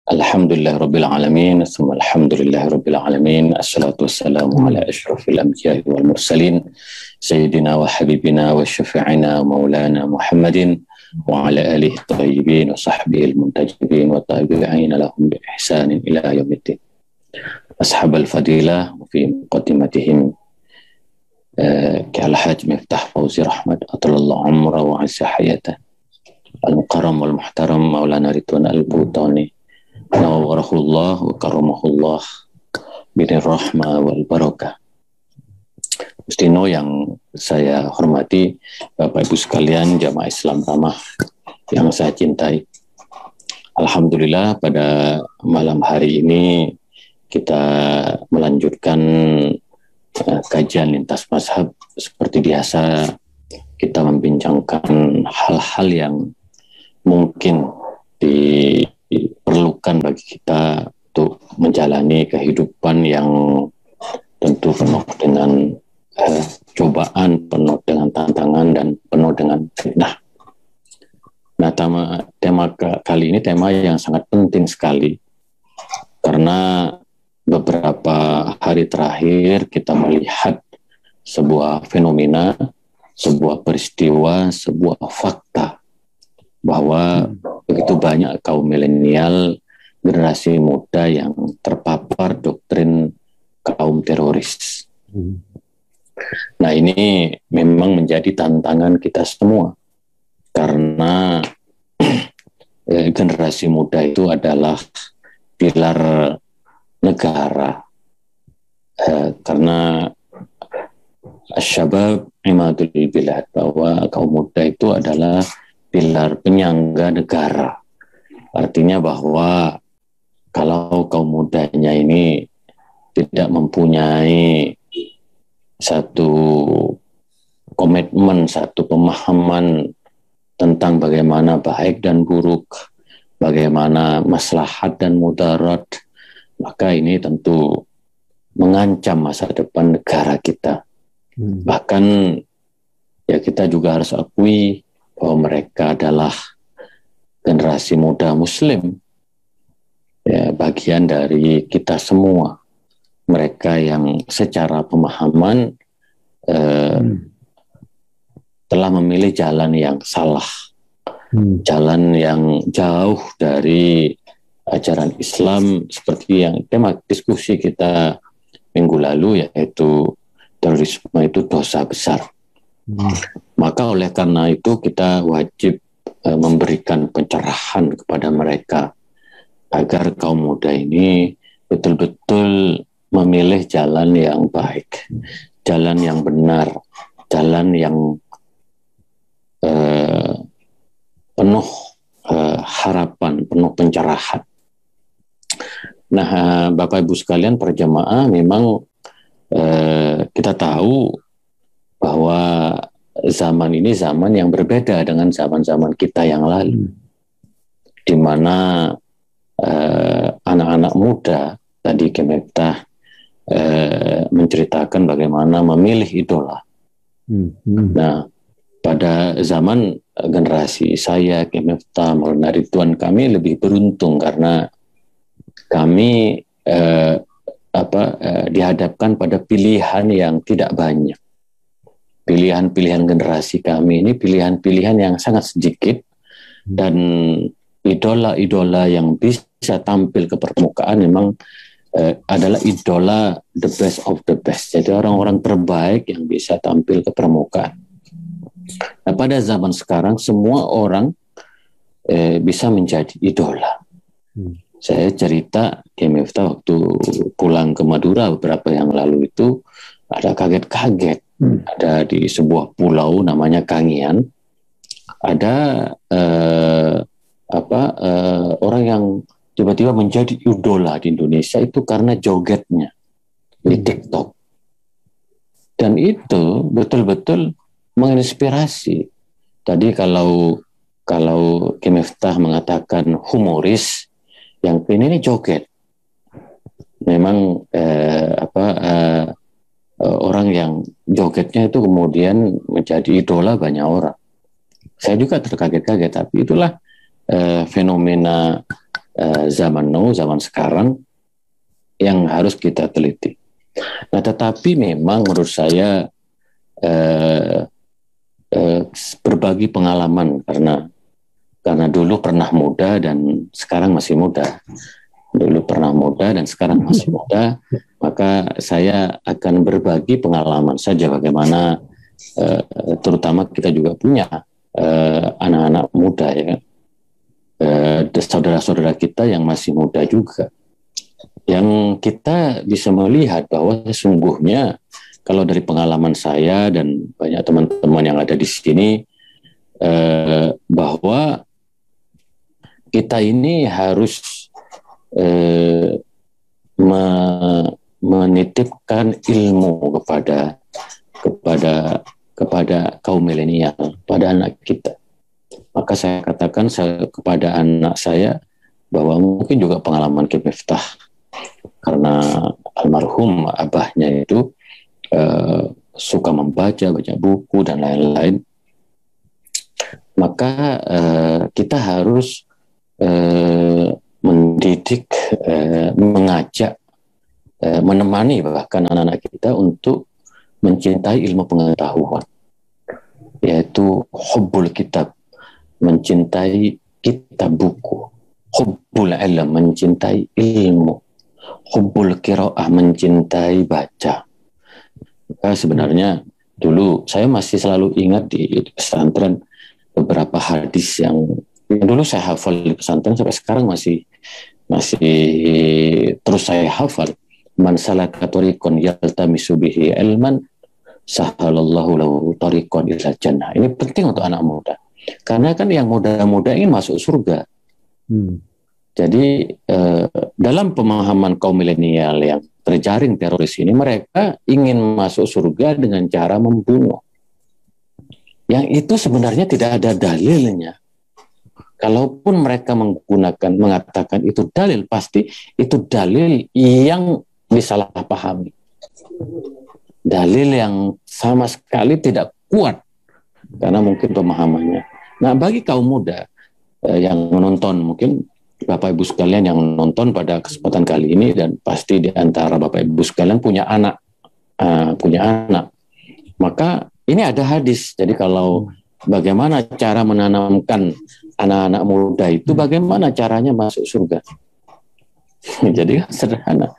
Alhamdulillah Rabbil Alamin, Alhamdulillah Rabbil Alamin, Assalatu wassalamu ala ashrafil anbiya'i wal mursalin, Sayyidina wa habibina wa syafi'ina maulana Muhammadin, wa ala alihi tayyibin wa sahbihi al-muntajibin wa tabi'ina lahum bi ihsanin ila yaumiddin. Ashabal fadilah, fi muqaddimatihim Al-Hajj Miftah Fauzi Rahmat, Atalallahu umra wa azza hayatah, Al-Mukarram wal Muhtaram Maulana Ridwan Al-Butani, Nawarahullah wa karamahullah binir rahmah wal barakah. Mustino yang saya hormati, Bapak Ibu sekalian, jamaah Islam ramah yang saya cintai. Alhamdulillah pada malam hari ini kita melanjutkan kajian lintas mazhab. Seperti biasa kita membincangkan hal-hal yang mungkin diperlukan bagi kita untuk menjalani kehidupan yang tentu penuh dengan cobaan, penuh dengan tantangan, dan penuh dengan fitnah. Nah, tema kali ini tema yang sangat penting sekali, karena beberapa hari terakhir kita melihat sebuah fenomena, sebuah peristiwa, sebuah fakta bahwa begitu banyak kaum milenial, generasi muda yang terpapar doktrin kaum teroris. Nah, ini memang menjadi tantangan kita semua, karena generasi muda itu adalah pilar negara, karena asyabab imadul bilad, bahwa kaum muda itu adalah pilar penyangga negara. Artinya bahwa kalau kaum mudanya ini tidak mempunyai satu komitmen, satu pemahaman tentang bagaimana baik dan buruk, bagaimana maslahat dan mudarat, maka ini tentu mengancam masa depan negara kita. Bahkan ya kita juga harus akui bahwa mereka adalah generasi muda muslim, ya, bagian dari kita semua. Mereka yang secara pemahaman telah memilih jalan yang salah, jalan yang jauh dari ajaran Islam, seperti yang tema diskusi kita minggu lalu, yaitu terorisme itu dosa besar. Maka oleh karena itu kita wajib memberikan pencerahan kepada mereka agar kaum muda ini betul-betul memilih jalan yang baik, jalan yang benar, jalan yang penuh harapan, penuh pencerahan. Nah, Bapak Ibu sekalian, para jamaah, memang kita tahu bahwa zaman ini zaman yang berbeda dengan zaman-zaman kita yang lalu, di mana anak-anak muda, tadi Kemeftah menceritakan bagaimana memilih idola. Nah, pada zaman generasi saya, Kemeftah, Maulana Ridwan, kami lebih beruntung karena kami dihadapkan pada pilihan yang tidak banyak. Pilihan-pilihan generasi kami ini pilihan-pilihan yang sangat sedikit, dan idola-idola yang bisa tampil ke permukaan memang adalah idola the best of the best. Jadi orang-orang terbaik yang bisa tampil ke permukaan. Nah, pada zaman sekarang semua orang bisa menjadi idola. Saya cerita Kemeftah waktu pulang ke Madura beberapa yang lalu itu ada kaget-kaget. Ada di sebuah pulau namanya Kangian, ada orang yang tiba-tiba menjadi idola di Indonesia itu karena jogetnya di TikTok, dan itu betul-betul menginspirasi. Tadi kalau Kemeftah mengatakan humoris, yang ini joget. Memang orang yang jogetnya itu kemudian menjadi idola banyak orang. Saya juga terkaget-kaget, tapi itulah fenomena zaman now, zaman sekarang yang harus kita teliti. Nah, tetapi memang menurut saya berbagi pengalaman karena dulu pernah muda dan sekarang masih muda. Dulu pernah muda dan sekarang masih muda, maka saya akan berbagi pengalaman saja bagaimana terutama kita juga punya anak-anak muda ya kan. Saudara-saudara kita yang masih muda juga, yang kita bisa melihat bahwa sesungguhnya kalau dari pengalaman saya dan banyak teman-teman yang ada di sini, bahwa kita ini harus menitipkan ilmu kepada kaum milenial, pada anak kita. Maka saya katakan kepada anak saya bahwa mungkin juga pengalaman Ki Miftah, karena almarhum abahnya itu suka membaca, baca buku dan lain-lain. Maka kita harus mendidik, mengajak, menemani bahkan anak-anak kita untuk mencintai ilmu pengetahuan, yaitu hubbul kitab, mencintai kitab buku, hubbul ilm, mencintai ilmu, hubbul qiraah, mencintai baca. Maka sebenarnya dulu saya masih selalu ingat di pesantren beberapa hadis yang dulu saya hafal di pesantren sampai sekarang masih terus saya hafal. Man salaka tariqan yaltamisu bihi ilman sahalallahu lahu tariqan ila jannah. Ini penting untuk anak muda. Karena kan yang muda-muda ingin masuk surga. Jadi dalam pemahaman kaum milenial yang terjaring teroris ini, mereka ingin masuk surga dengan cara membunuh. Yang itu sebenarnya tidak ada dalilnya. Kalaupun mereka mengatakan itu dalil, pasti itu dalil yang disalahpahami. Dalil yang sama sekali tidak kuat karena mungkin pemahamannya. Nah, bagi kaum muda yang menonton, mungkin Bapak Ibu sekalian yang menonton pada kesempatan kali ini, dan pasti di antara Bapak Ibu sekalian punya anak, maka ini ada hadis. Jadi kalau bagaimana cara menanamkan anak-anak muda itu, bagaimana caranya masuk surga? Jadi sederhana.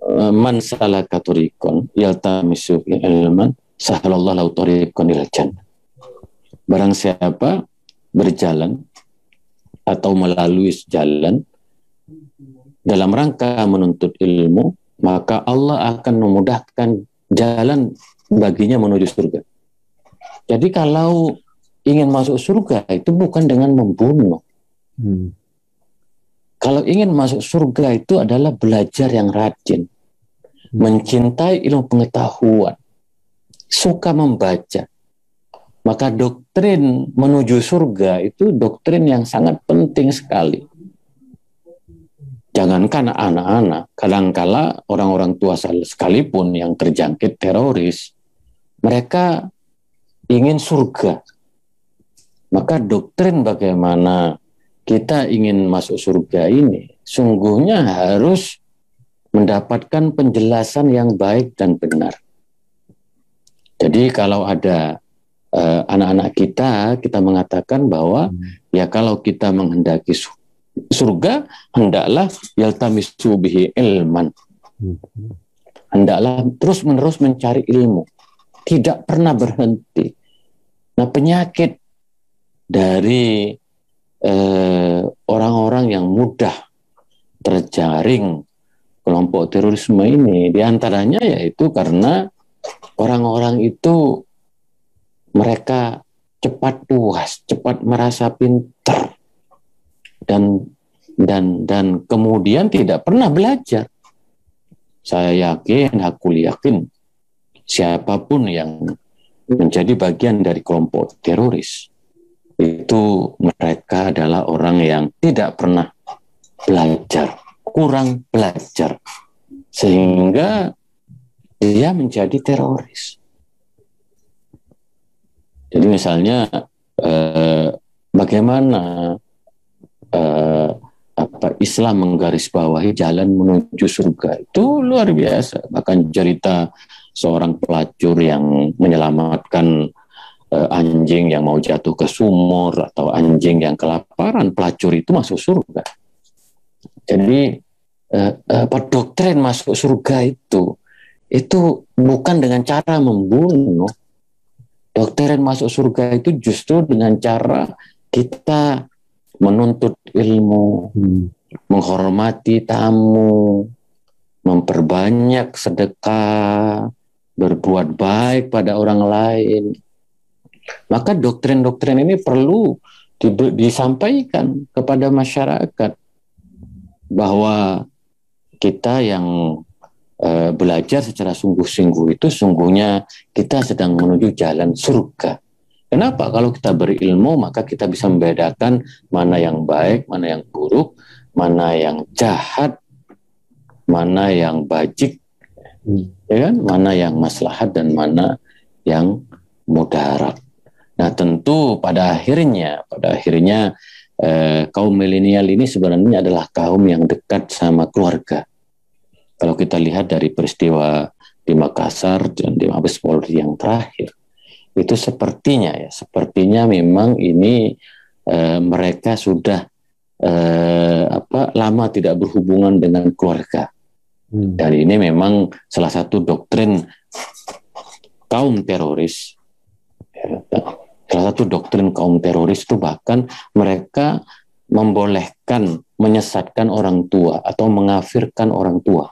Man salaka tariqan yaltamisu ilman sahalallahu lahu tariqan ilal jannah. Barang siapa berjalan atau melalui jalan dalam rangka menuntut ilmu, maka Allah akan memudahkan jalan baginya menuju surga. Jadi kalau ingin masuk surga itu bukan dengan membunuh. Kalau ingin masuk surga itu adalah belajar yang rajin, mencintai ilmu pengetahuan, suka membaca. Maka doktrin menuju surga itu doktrin yang sangat penting sekali. Jangankan anak-anak, kadangkala orang-orang tua sekalipun yang terjangkit teroris, mereka ingin surga. Maka doktrin bagaimana kita ingin masuk surga ini sungguhnya harus mendapatkan penjelasan yang baik dan benar. Jadi kalau ada anak-anak kita mengatakan bahwa ya kalau kita menghendaki surga, hendaklah yaltamisu bihi ilman. Hendaklah terus-menerus mencari ilmu, tidak pernah berhenti. Nah, penyakit dari orang-orang yang mudah terjaring kelompok terorisme ini, diantaranya yaitu karena orang-orang itu mereka cepat puas, cepat merasa pintar, dan kemudian tidak pernah belajar. Saya aku yakin siapapun yang menjadi bagian dari kelompok teroris itu mereka adalah orang yang tidak pernah belajar, kurang belajar, sehingga dia menjadi teroris. Jadi misalnya bagaimana Islam menggarisbawahi jalan menuju surga. Itu luar biasa. Bahkan cerita seorang pelacur yang menyelamatkan anjing yang mau jatuh ke sumur atau anjing yang kelaparan, pelacur itu masuk surga. Jadi doktrin masuk surga itu bukan dengan cara membunuh. Doktrin masuk surga itu justru dengan cara kita menuntut ilmu, menghormati tamu, memperbanyak sedekah, berbuat baik pada orang lain. Maka doktrin-doktrin ini perlu disampaikan kepada masyarakat bahwa kita yang belajar secara sungguh-sungguh itu sungguhnya kita sedang menuju jalan surga. Kenapa? Kalau kita berilmu maka kita bisa membedakan mana yang baik, mana yang buruk, mana yang jahat, mana yang bajik, ya kan? Mana yang maslahat dan mana yang mudarat. Nah tentu pada akhirnya kaum milenial ini sebenarnya adalah kaum yang dekat sama keluarga. Kalau kita lihat dari peristiwa di Makassar dan di Mabes Polri yang terakhir, itu sepertinya memang ini mereka sudah lama tidak berhubungan dengan keluarga. Dan ini memang salah satu doktrin kaum teroris. Salah satu doktrin kaum teroris itu bahkan mereka membolehkan menyesatkan orang tua atau mengafirkan orang tua.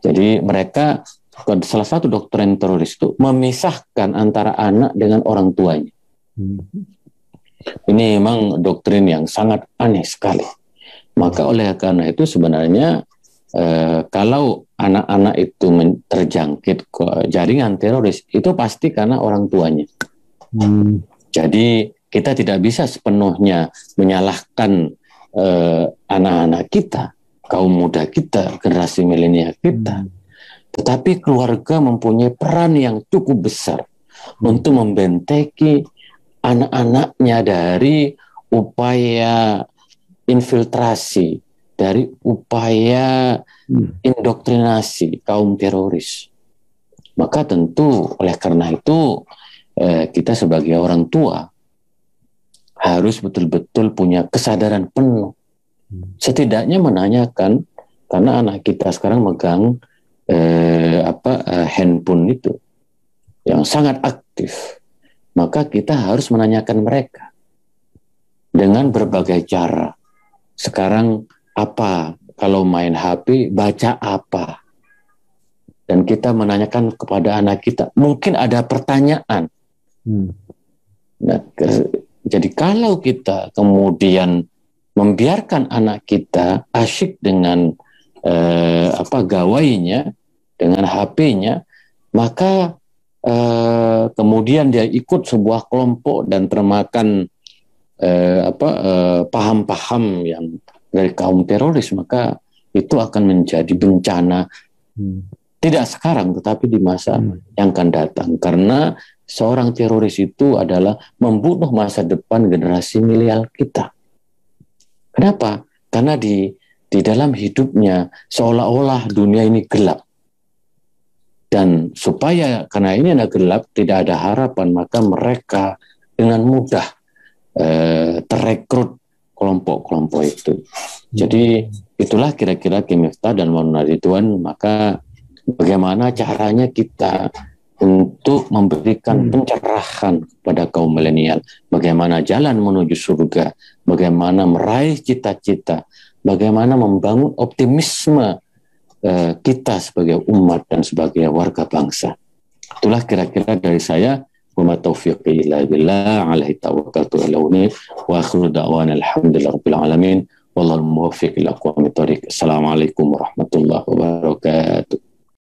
Jadi mereka, salah satu doktrin teroris itu memisahkan antara anak dengan orang tuanya. Ini memang doktrin yang sangat aneh sekali. Maka oleh karena itu sebenarnya kalau anak-anak itu terjangkit ke jaringan teroris, itu pasti karena orang tuanya. Jadi kita tidak bisa sepenuhnya menyalahkan anak-anak kita, kaum muda kita, generasi milenial kita. Tetapi keluarga mempunyai peran yang cukup besar untuk membenteki anak-anaknya dari upaya infiltrasi, dari upaya indoktrinasi kaum teroris. Maka tentu oleh karena itu kita sebagai orang tua harus betul-betul punya kesadaran penuh. Setidaknya menanyakan, karena anak kita sekarang megang handphone itu yang sangat aktif, maka kita harus menanyakan mereka dengan berbagai cara. Sekarang apa kalau main HP, baca apa? Dan kita menanyakan kepada anak kita, mungkin ada pertanyaan. Nah, jadi kalau kita kemudian membiarkan anak kita asyik dengan gawainya, dengan HP-nya, maka kemudian dia ikut sebuah kelompok dan termakan paham-paham yang dari kaum teroris, maka itu akan menjadi bencana tidak sekarang tetapi di masa yang akan datang, karena seorang teroris itu adalah membunuh masa depan generasi milenial kita. Kenapa? Karena di dalam hidupnya seolah-olah dunia ini gelap. Dan supaya karena ini ada gelap, tidak ada harapan, maka mereka dengan mudah terrekrut kelompok-kelompok itu. Jadi itulah kira-kira Miftah dan Maulana Ridwan. Maka bagaimana caranya kita untuk memberikan pencerahan kepada kaum milenial, bagaimana jalan menuju surga, bagaimana meraih cita-cita, bagaimana membangun optimisme kita sebagai umat dan sebagai warga bangsa. Itulah kira-kira dari saya. Wa ma taufiqi illa billah, alaihi tawakkaltu ala unif, wa akhiru da'wana alhamdulillahi rabbil alamin, wallahu muwaffiq ila aqwamit thoriq. Assalamualaikum warahmatullahi wabarakatuh.